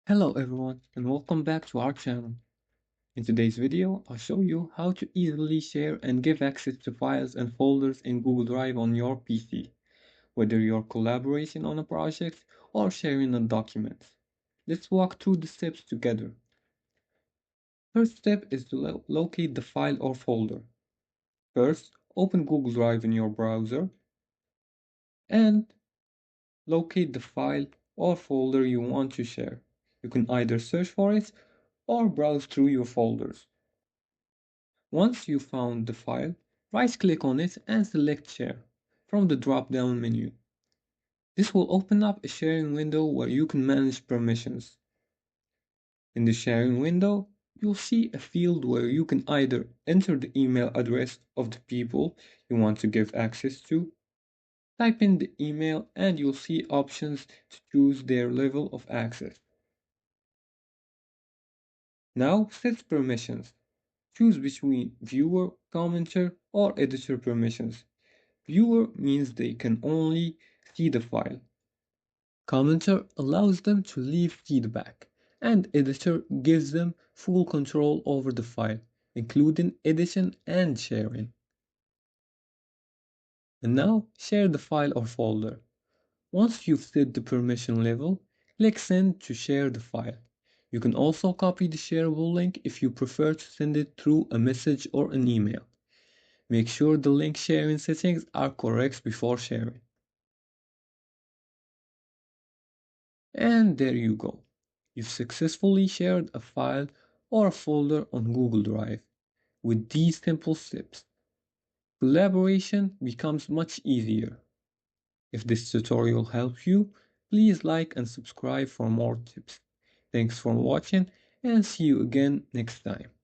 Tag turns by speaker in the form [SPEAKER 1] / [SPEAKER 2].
[SPEAKER 1] Hello everyone and welcome back to our channel. In today's video, I'll show you how to easily share and give access to files and folders in Google Drive on your PC, whether you're collaborating on a project or sharing a document. Let's walk through the steps together. First step is to locate the file or folder. First, open Google Drive in your browser and locate the file or folder you want to share. You can either search for it or browse through your folders. Once you found the file, right-click on it and select Share from the drop-down menu. This will open up a sharing window where you can manage permissions. In the sharing window, you'll see a field where you can either enter the email address of the people you want to give access to, type in the email, and you'll see options to choose their level of access. Now set permissions. Choose between viewer, commenter, or editor permissions. Viewer means they can only see the file. Commenter allows them to leave feedback, and editor gives them full control over the file, including editing and sharing. And now share the file or folder. Once you've set the permission level, click Send to share the file. You can also copy the shareable link if you prefer to send it through a message or an email. Make sure the link sharing settings are correct before sharing. And there you go. You've successfully shared a file or a folder on Google Drive. With these simple steps, collaboration becomes much easier. If this tutorial helped you, please like and subscribe for more tips. Thanks for watching and see you again next time.